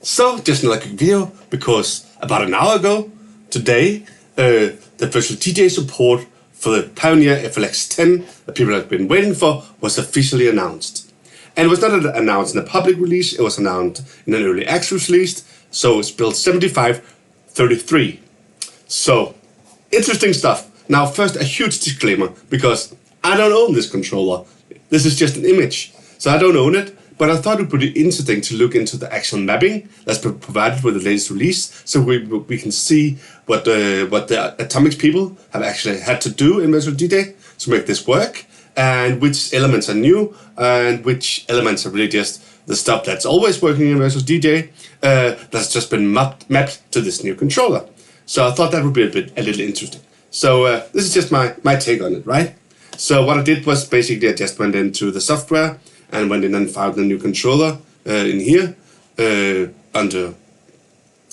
So, just another quick video, because about an hour ago, today, the virtual DJ support for the Pioneer FLX10 that people have been waiting for was officially announced. And it was not announced in a public release, it was announced in an early access release, so it's build7533. So, interesting stuff. Now, first, a huge disclaimer, because I don't own this controller. This is just an image, so I don't own it. But I thought it would be interesting to look into the actual mapping that's been provided with the latest release, so we can see what the Atomics people have actually had to do in Virtual DJ to make this work, and which elements are new, and which elements are really just the stuff that's always working in Virtual DJ that's just been mapped to this new controller. So I thought that would be a little interesting. So this is just my take on it, right? So what I did was basically I just went into the software and went in and found the new controller in here under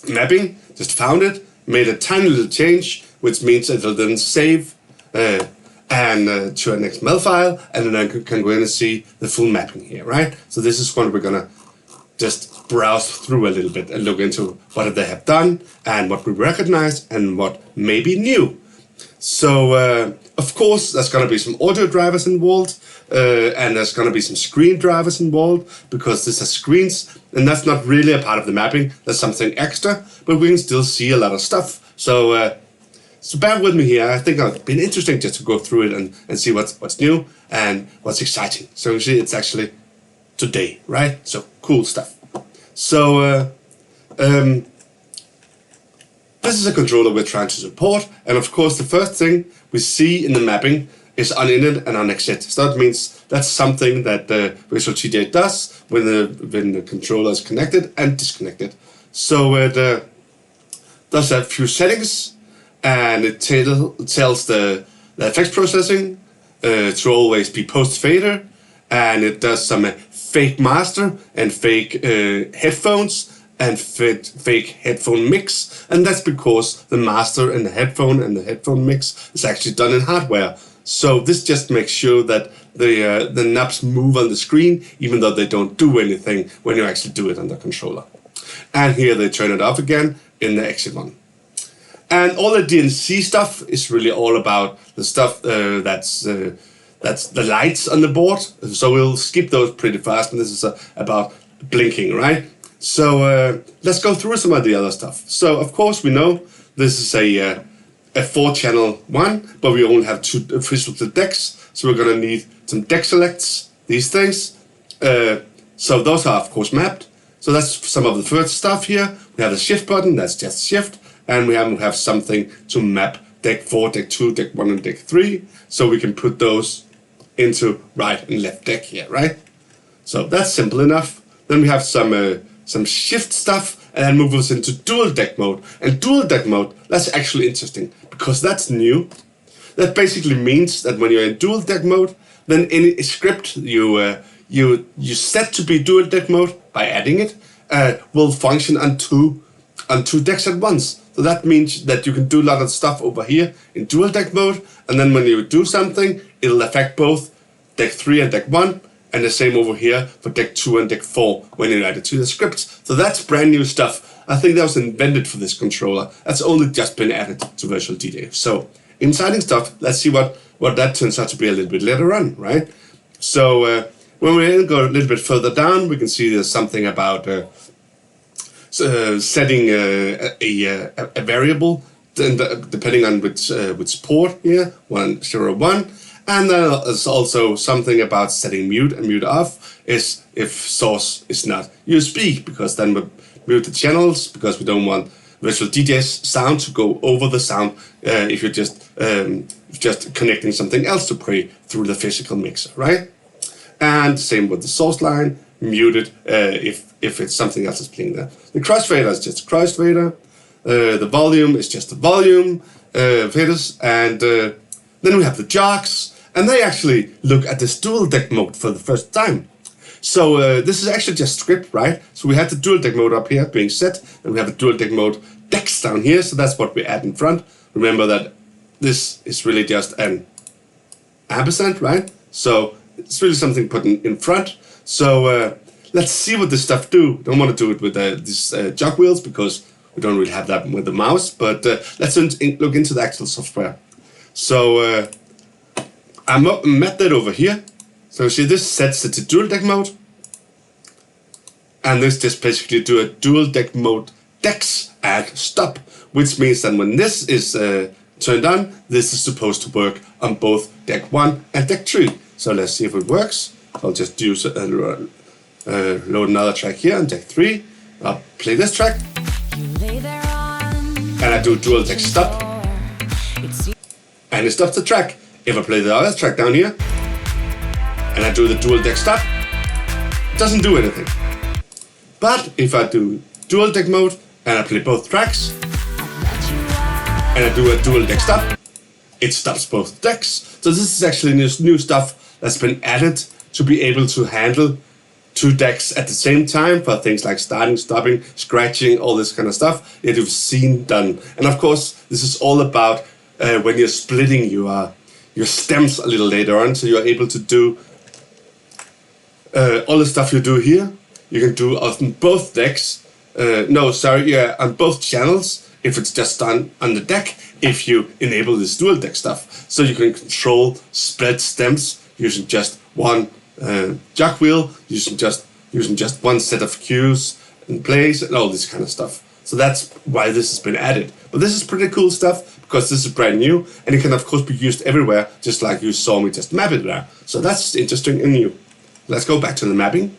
mapping, just found it, made a tiny little change, which means it'll then save to an XML file, and then I can go in and see the full mapping here, right? So this is what we're gonna just browse through a little bit and look into what they have done and what we recognize and what may be new. So, of course, there's going to be some audio drivers involved, and there's going to be some screen drivers involved, because this has screens, and that's not really a part of the mapping. That's something extra, but we can still see a lot of stuff. So, so bear with me here. I think it's been interesting just to go through it and see what's new and what's exciting. So you see, it's actually today, right? So, cool stuff. So, this is a controller we're trying to support, and of course the first thing we see in the mapping is on init and on exit. So that means that's something that Virtual DJ does when the controller is connected and disconnected. So it does a few settings, and it tells the effects processing to always be post fader, and it does some fake master and fake headphones and fake headphone mix, and that's because the master and the headphone mix is actually done in hardware. So this just makes sure that the knobs move on the screen, even though they don't do anything when you actually do it on the controller. And here they turn it off again in the exit one. And all the DNC stuff is really all about the stuff that's the lights on the board. So we'll skip those pretty fast, and this is about blinking, right? So let's go through some of the other stuff. So of course we know this is a 4-channel one, but we only have 2 physical decks, so we're gonna need some deck selects, these things. So those are of course mapped. So that's some of the first stuff here. We have the shift button, that's just shift, and we have something to map deck 4, deck 2, deck 1, and deck 3, so we can put those into right and left deck here, right? So that's simple enough. Then we have some shift stuff, and then move us into dual deck mode. And dual deck mode, that's actually interesting, because that's new. That basically means that when you're in dual deck mode, then any script you set to be dual deck mode by adding it will function on two decks at once. So that means that you can do a lot of stuff over here in dual deck mode, and then when you do something, it'll affect both deck 3 and deck 1. And the same over here for deck 2 and deck 4 when you add it to the scripts. So that's brand new stuff. I think that was invented for this controller. That's only just been added to Virtual DJ. So exciting stuff. Let's see what that turns out to be a little bit later on, right? So when we go a little bit further down, we can see there's something about setting a variable depending on which port here, 101. And then there's also something about setting mute and mute off is if source is not USB, because then we mute the channels, because we don't want Virtual DJ's sound to go over the sound if you're just connecting something else to play through the physical mixer, right? And same with the source line, muted if it's something else is playing there. The crossfader is just a crossfader. The volume is just the volume faders, and then we have the jogs. And they actually look at this dual deck mode for the first time. So this is actually just script, right? So we have the dual deck mode up here being set, and we have the dual deck mode decks down here. So that's what we add in front. Remember that this is really just an ampersand, right? So it's really something put in front. So let's see what this stuff do. Don't want to do it with these jog wheels because we don't really have that with the mouse, but let's look into the actual software. So I met that over here. So see, this sets it to dual deck mode, and this just basically do a dual deck mode decks add stop, which means that when this is turned on, this is supposed to work on both deck 1 and deck 3. So let's see if it works. I'll just do load another track here on deck 3. I'll play this track, and I do dual deck stop, and it stops the track. If I play the other track down here, and I do the dual deck stop, it doesn't do anything. But if I do dual deck mode, and I play both tracks, and I do a dual deck stop, it stops both decks. So this is actually new stuff that's been added to be able to handle 2 decks at the same time for things like starting, stopping, scratching, all this kind of stuff that you've seen done. And of course, this is all about when you're splitting your stems a little later on, so you're able to do all the stuff you do here. You can do on both decks. On both channels if it's just done on the deck, if you enable this dual deck stuff. So you can control split stems using just one jog wheel, using just one set of cues in place, and all this kind of stuff. So that's why this has been added. But this is pretty cool stuff because this is brand new, and it can of course be used everywhere, just like you saw me just map it there. So that's interesting and new. Let's go back to the mapping.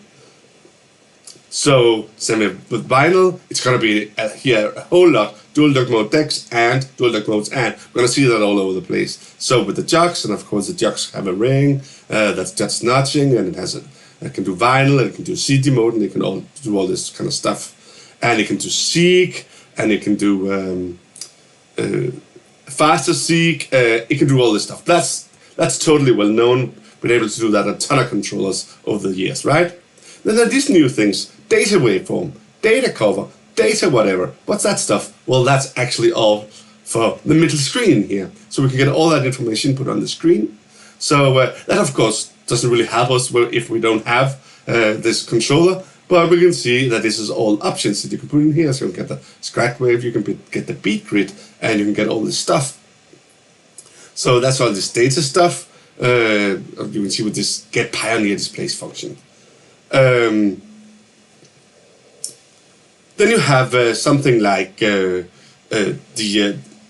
So same with vinyl, it's going to be here a whole lot. Dual deck mode decks and dual deck modes, and we're going to see that all over the place. So with the jogs, and of course the jogs have a ring that's just notching, and it can do vinyl, and it can do CD mode, and it can all do all this kind of stuff. And it can do seek, and it can do faster seek. It can do all this stuff. That's totally well known. Been able to do that on a ton of controllers over the years, right? Then there are these new things: data waveform, data cover, data whatever. What's that stuff? Well, that's actually all for the middle screen here. So we can get all that information put on the screen. So that of course doesn't really help us if we don't have this controller, but we can see that this is all options that you can put in here. So you can get the scratch wave, you can get the beat grid, and you can get all this stuff. So that's all this data stuff. You can see with this get Pioneer displays function. Then you have something like this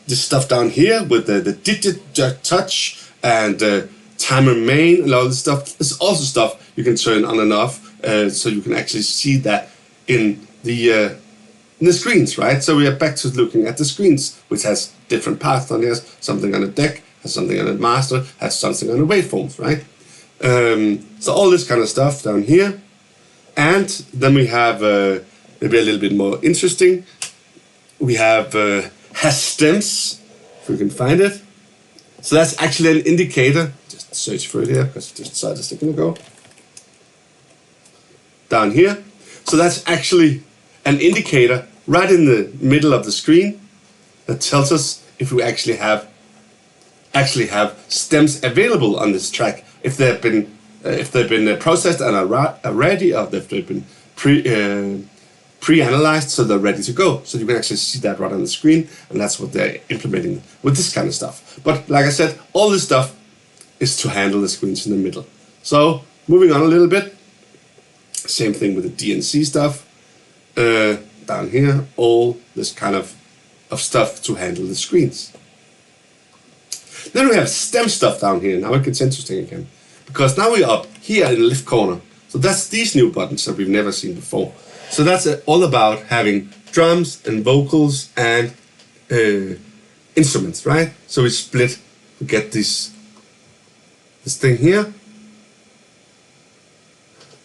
stuff down here with the digit touch and timer main and all this stuff. There's also stuff you can turn on and off, so you can actually see that in the screens, right? So we are back to looking at the screens, which has different paths on here. Something on the deck, has something on the master, has something on the waveforms, right? So all this kind of stuff down here. And then we have maybe a little bit more interesting. We have has stems, if we can find it. So that's actually an indicator. Just search for it here because I just decided a second ago. Down here. So that's actually an indicator right in the middle of the screen that tells us if we actually have stems available on this track, if they've been processed and are ready, or if they've been pre-analyzed, so they're ready to go. So you can actually see that right on the screen, and that's what they're implementing with this kind of stuff. But like I said, all this stuff is to handle the screens in the middle. So moving on a little bit, same thing with the DNC stuff. Down here, all this kind of stuff to handle the screens. Then we have stem stuff down here. Now it gets interesting again, because now we're up here in the left corner. So that's these new buttons that we've never seen before. So that's all about having drums and vocals and instruments, right? So we split, we get this thing here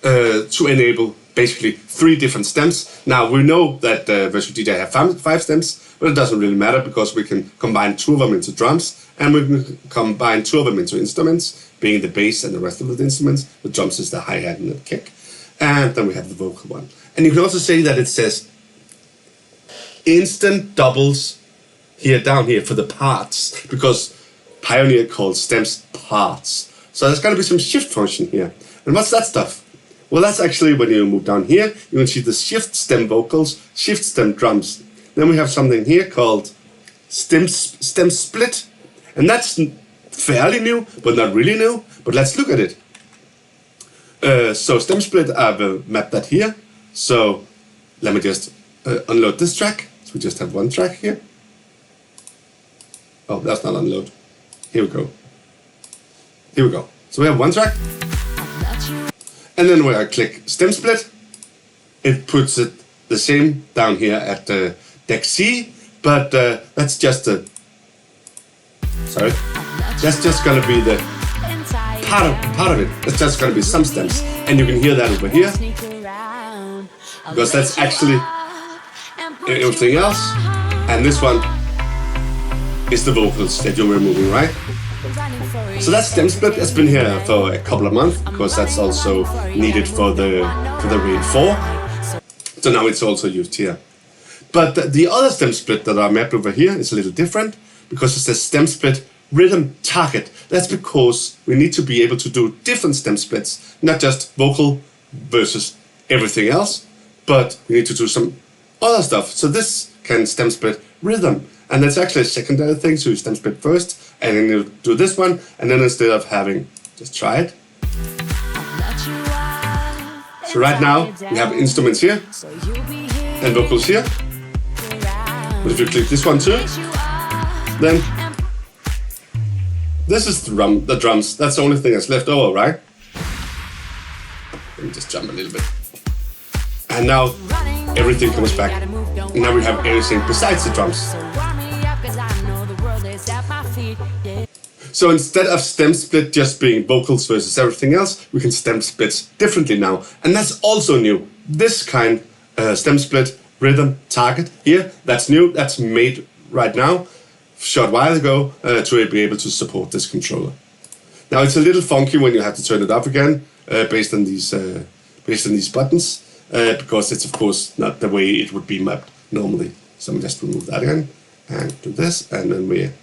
to enable basically 3 different stems. Now we know that Virtual DJ have 5 stems, but it doesn't really matter because we can combine 2 of them into drums, and we can combine 2 of them into instruments, being the bass and the rest of the instruments. The drums is the hi-hat and the kick. And then we have the vocal one. And you can also say that it says instant doubles here down here for the parts, because Pioneer calls stems parts. So there's going to be some shift function here. And what's that stuff? Well, that's actually when you move down here, you can see the shift stem vocals, shift stem drums. Then we have something here called stem split, and that's fairly new, but not really new. But let's look at it. So stem split, I've mapped that here. So let me just unload this track. So we just have one track here. Oh, that's not unload. Here we go. Here we go. So we have one track. And then when I click stem split, it puts it the same down here at deck C, but that's just a, sorry, that's just gonna be the part of it. That's just gonna be some stems, and you can hear that over here, because that's actually everything else, and this one is the vocals that you're removing, right? So that stem split has been here for a couple of months, because that's also needed for the Rain 4. So now it's also used here. But the other stem split that I mapped over here is a little different, because it says stem split rhythm target. That's because we need to be able to do different stem splits, not just vocal versus everything else, but we need to do some other stuff. So this can stem split rhythm. And that's actually a secondary thing, so you stem split first, and then you do this one, and then instead of having, just try it. So right now, we have instruments here, and vocals here. But if you click this one too, then this is the drums. That's the only thing that's left over, right? Let me just jump a little bit. And now, everything comes back. And now we have everything besides the drums. So instead of stem split just being vocals versus everything else, we can stem split differently now. And that's also new. This kind stem split rhythm target here, that's new, that's made right now, short while ago, to be able to support this controller. Now it's a little funky when you have to turn it off again, based on these buttons, because it's of course not the way it would be mapped normally. So I'm just remove that again and do this, and then we're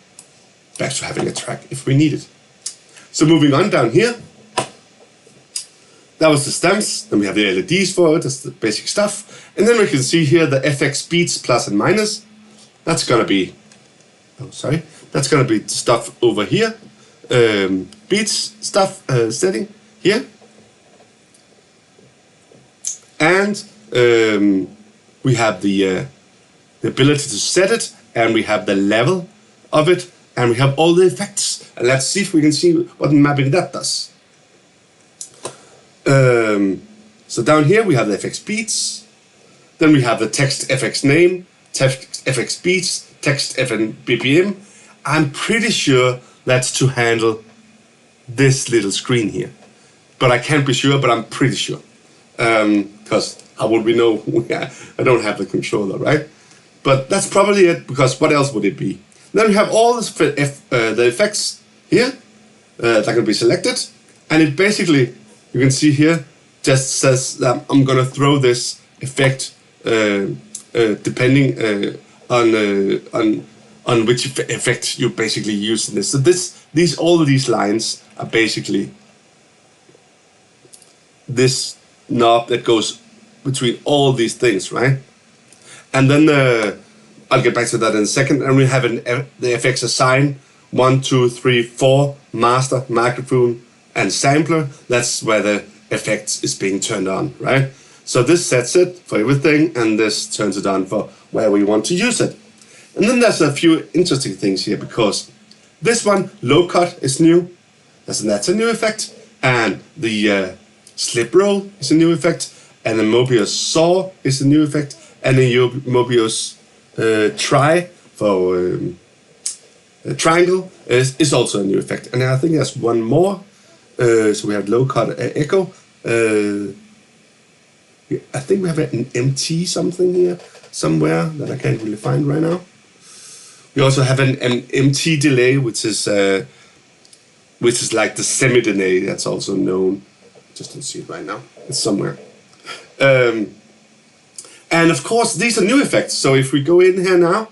back to having a track if we need it. So moving on down here, that was the stems, then we have the LEDs for it, that's the basic stuff. And then we can see here the FX beats plus and minus. That's gonna be, that's gonna be stuff over here. Beats stuff setting here. And we have the ability to set it, and we have the level of it, and we have all the effects. And let's see if we can see what mapping that does. So down here we have the FX beats, then we have the text FX name, text FX beats, text FN BPM. I'm pretty sure that's to handle this little screen here, but I can't be sure, but I'm pretty sure. Because how would we know? I don't have the controller, right? But that's probably it, because what else would it be? Then we have all this the effects here that can be selected, and it basically, you can see here, just says that I'm gonna throw this effect depending on which effect you basically use in this. So all of these lines are basically this knob that goes between all these things, right? And then I'll get back to that in a second. And we have the FX assign 1, 2, 3, 4 master, microphone, and sampler. That's where the effects is being turned on, right? So this sets it for everything, and this turns it on for where we want to use it. And then there's a few interesting things here, because this one, low cut, is new. That's a new effect, and the slip roll is a new effect, and the Mobius saw is a new effect, and the Mobius try for triangle is also a new effect. And I think there's one more. So we have low cut echo. I think we have an MT something here somewhere that I can't really find right now. We also have an MT delay, which is like the semi delay. That's also known. Just don't see it right now. It's somewhere. And of course, these are new effects. So if we go in here now,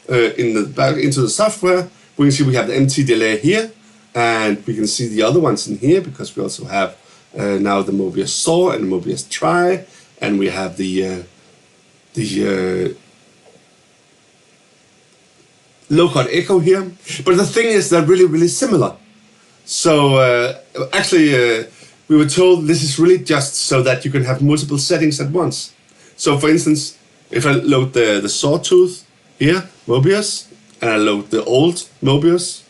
back into the software, we can see we have the MT delay here, and we can see the other ones in here, because we also have now the Mobius saw and the Mobius try, and we have the low-cut echo here. But the thing is, they're really, really similar. So actually, we were told this is really just so that you can have multiple settings at once. So for instance, if I load the sawtooth here, Mobius, and I load the old Mobius,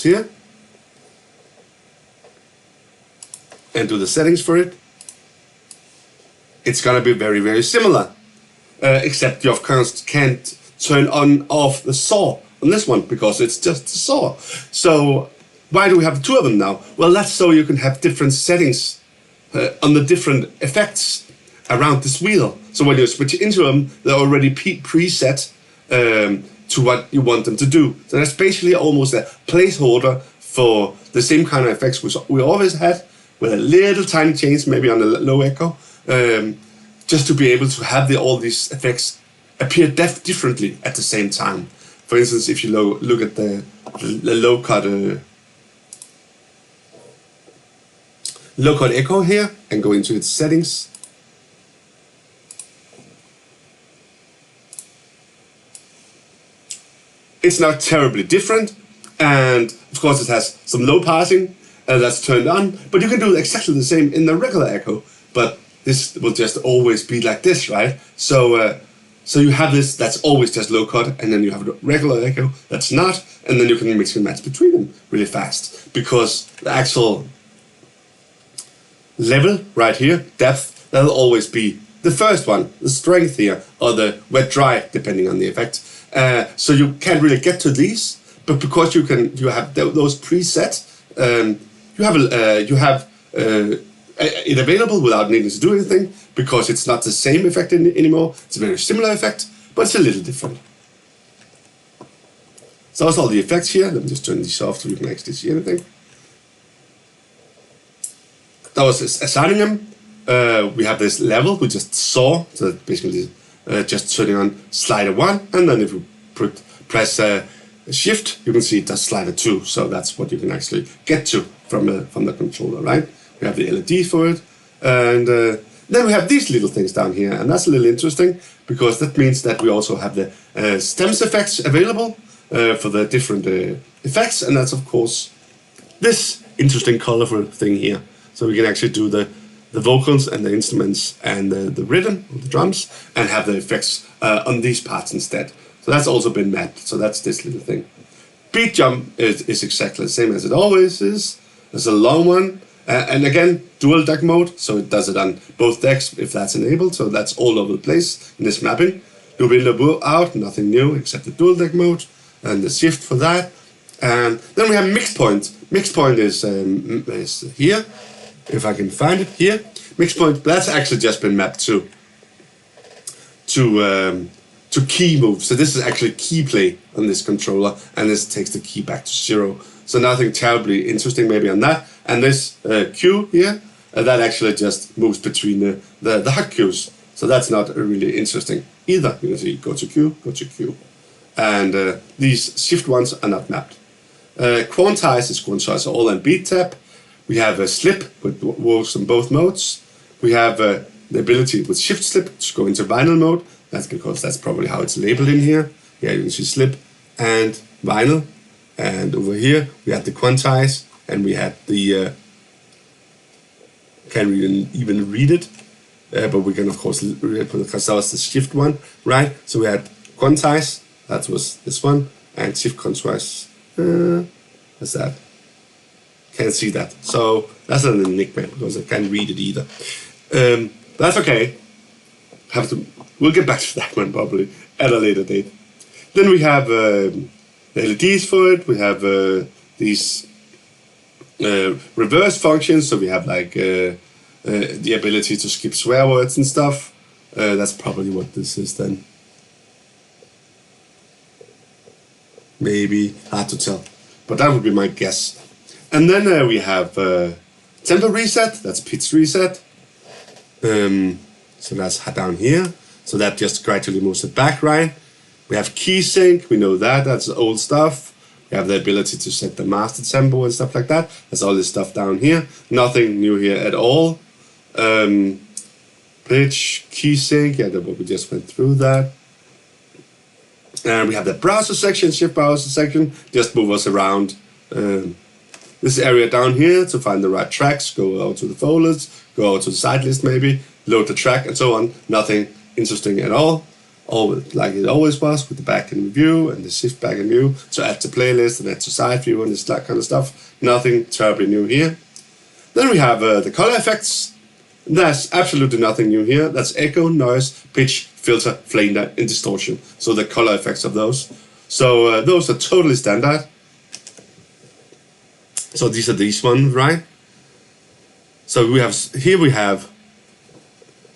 here, and do the settings for it, it's gonna be very, very similar. Except you of course can't turn on off the saw on this one because it's just a saw. So why do we have two of them now? Well, that's so you can have different settings on the different effects around this wheel. So when you switch into them, they're already preset to what you want them to do. So that's basically almost a placeholder for the same kind of effects which we always had, with a little tiny change maybe on the low echo, just to be able to have all these effects appear differently at the same time. For instance, if you look at the low-cut echo here and go into its settings, it's not terribly different, and of course it has some low passing that's turned on, but you can do exactly the same in the regular echo, but this will just always be like this, right? So you have this that's always just low cut, and then you have a regular echo that's not, and then you can mix and match between them really fast, because the actual level right here, depth, that'll always be the first one, the strength here, or the wet dry, depending on the effect. So you can't really get to these, but because you have those preset, you have it available without needing to do anything, because it's not the same effect anymore. It's a very similar effect, but it's a little different. So that's all the effects here. Let me just turn these off so you can actually see anything. That was assigning them. We have this level we just saw, so basically just turning on slider 1, and then if you press shift, you can see it does slider 2. So that's what you can actually get to from the controller, right? We have the LED for it, and then we have these little things down here, and that's a little interesting because that means that we also have the stems effects available for the different effects, and that's of course this interesting colorful thing here. So we can actually do the vocals and the instruments and the rhythm of the drums and have the effects on these parts instead. So that's also been mapped. So that's this little thing. Beat jump is exactly the same as it always is. There's a long one. And again, dual deck mode, so it does it on both decks if that's enabled, so that's all over the place in this mapping. Loop in, loop out, nothing new except the dual deck mode and the shift for that. And then we have mix point. Mix point is here, if I can find it here. Mix point, that's actually just been mapped to key move. So this is actually key play on this controller, and this takes the key back to 0. So nothing terribly interesting maybe on that. And this Q here, that actually just moves between the hot cues. So that's not really interesting either. You can see go to Q, go to Q. And these shift ones are not mapped. Quantize is quantize all and beat tap. We have a slip, which works on both modes. We have the ability with shift slip to go into vinyl mode. That's because that's probably how it's labeled in here. Yeah, you can see slip and vinyl. And over here we have the quantize, and we have the can't even read it, but we can of course read it because that was the shift one, right? So we had quantize, that was this one, and shift quantize. What's that? Can't see that. So that's an enigma because I can't read it either. That's okay. We'll get back to that one probably at a later date. Then we have the LEDs for it. We have these reverse functions. So we have like the ability to skip swear words and stuff. That's probably what this is then. Maybe, hard to tell, but that would be my guess. And then we have tempo reset, that's pitch reset. So that's down here. So that just gradually moves it back, right? We have key sync, we know that, that's old stuff. You have the ability to set the master tempo and stuff like that. There's all this stuff down here. Nothing new here at all. Pitch, key sync, yeah, we just went through that. And we have the browser section, shift browser section, just move us around this area down here to find the right tracks, go out to the folders, go out to the side list maybe, load the track and so on. Nothing interesting at all. Always, like it always was with the back in view and the shift back in view to add to playlist and add to side view and that kind of stuff. Nothing terribly new here. Then we have the color effects. There's absolutely nothing new here. That's echo, noise, pitch, filter, flanger, and distortion. So the color effects of those. So those are totally standard. So these are these ones, right? So we have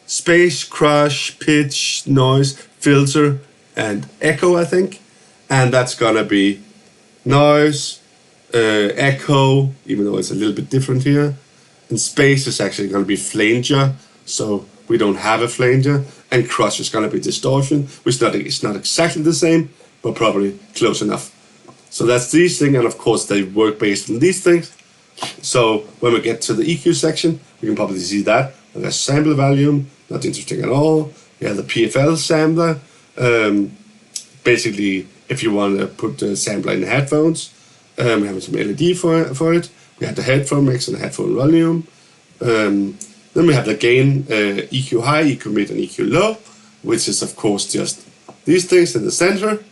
space, crush, pitch, noise, filter, and echo, I think. And that's gonna be noise, echo, even though it's a little bit different here. And space is actually gonna be flanger, so we don't have a flanger. And crush is gonna be distortion, which it's not exactly the same, but probably close enough. So that's these things, and of course they work based on these things. So when we get to the EQ section, we can probably see that. There's sample volume, not interesting at all. We have the PFL sampler. Basically, if you want to put the sampler in the headphones, we have some LED for it. We have the headphone mix and the headphone volume. Then we have the gain, EQ high, EQ mid, and EQ low, which is of course just these things in the center.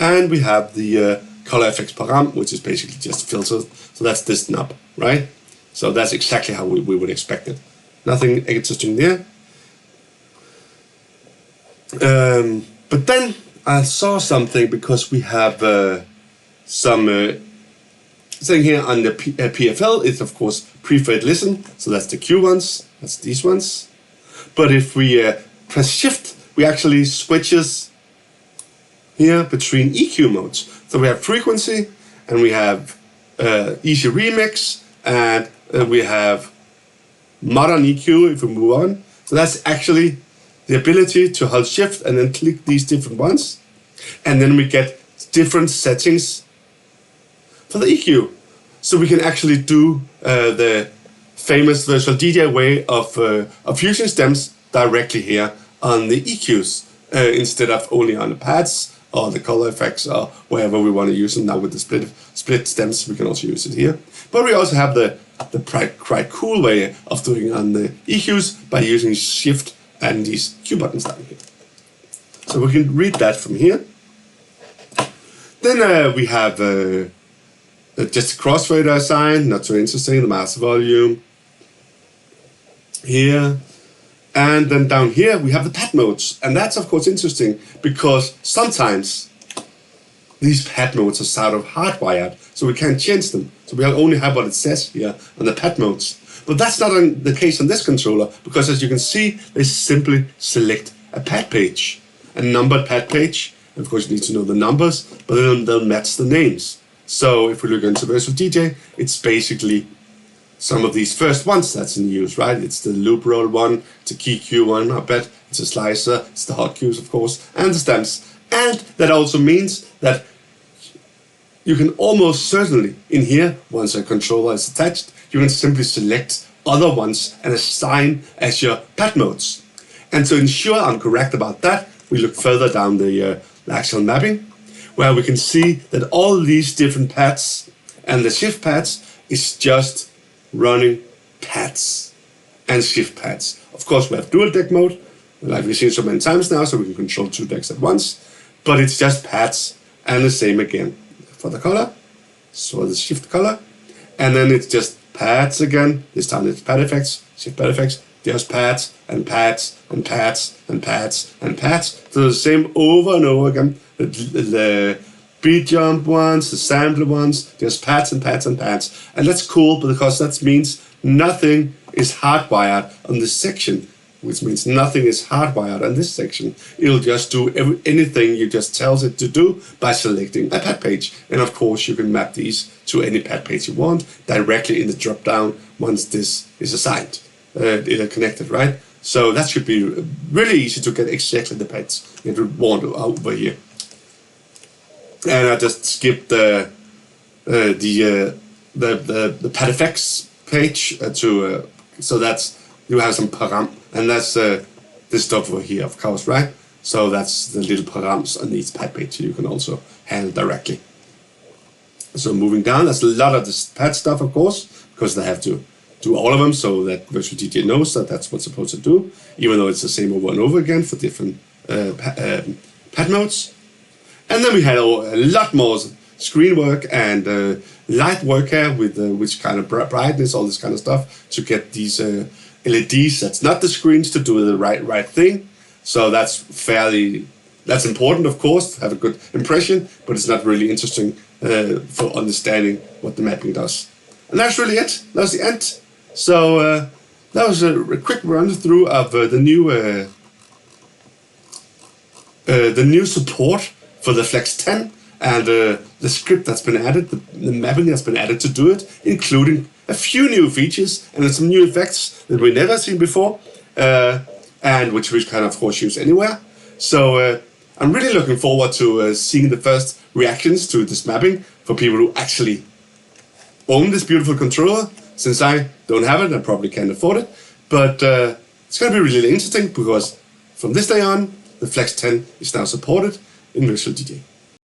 And we have the color effects param, which is basically just filtered. So that's this knob, right? So that's exactly how we would expect it. Nothing interesting there. But then I saw something because we have some thing here on the PFL. It's of course pre-fade listen. So that's the Q ones. That's these ones. But if we press shift, we actually switches here between EQ modes. So we have frequency, and we have easy remix, and we have modern EQ if we move on. So that's actually the ability to hold shift and then click these different ones. And then we get different settings for the EQ. So we can actually do the famous virtual DJ way of using stems directly here on the EQs instead of only on the pads or the color effects or wherever we want to use them. Now with the split stems, we can also use it here. But we also have the quite cool way of doing it on the EQs by using shift and these Q buttons down here. So we can read that from here. Then we have just a crossfader assigned, not so interesting, the master volume here. And then down here we have the pad modes. And that's of course interesting because sometimes these pad modes are sort of hardwired, so we can't change them. So we only have what it says here on the pad modes. But that's not the case on this controller, because as you can see, they simply select a pad page, a numbered pad page. And of course you need to know the numbers, but then they'll match the names. So if we look into Virtual DJ, it's basically some of these first ones that's in use, right? It's the loop roll one, it's a key cue one, I bet, it's a slicer, it's the hot cues of course, and the stems. And that also means that you can almost certainly in here, once a controller is attached, you can simply select other ones and assign as your pad modes. And to ensure I'm correct about that, we look further down the actual mapping, where we can see that all these different pads and the shift pads is just running pads and shift pads. Of course, we have dual deck mode, like we've seen so many times now, so we can control 2 decks at once, but it's just pads and the same again for the color, so the shift color, and then it's just pads again. This time it's pad effects, shift pad effects, just pads and pads and pads and pads and pads. So the same over and over again. The beat jump ones, the sample ones, just pads and pads and pads. And that's cool because that means nothing is hardwired on this section, which means nothing is hardwired on this section. It'll just do anything you just tells it to do by selecting a pad page. And of course you can map these to any pad page you want directly in the drop down once this is assigned, connected, right? So that should be really easy to get exactly the pads you want over here. And I just skipped the the pad effects page so that's you have some param, and that's this stuff over here, of course, right? So that's the little params on each pad page you can also handle directly. So moving down, there's a lot of this pad stuff, of course, because they have to do all of them so that Virtual DJ knows that that's what's supposed to do, even though it's the same over and over again for different pad modes. And then we had a lot more screen work and light work here with which kind of brightness, all this kind of stuff to get these LEDs. That's not the screens to do the right thing. So that's important, of course, to have a good impression, but it's not really interesting for understanding what the mapping does. And that's really it. That was the end. So that was a quick run through of the new support for the FLX10 and the script that's been added, the mapping that's been added to do it, including a few new features and some new effects that we've never seen before, and which we can of course use anywhere. So I'm really looking forward to seeing the first reactions to this mapping for people who actually own this beautiful controller. Since I don't have it, I probably can't afford it, but it's going to be really interesting because from this day on, the FLX10 is now supported in Virtual DJ.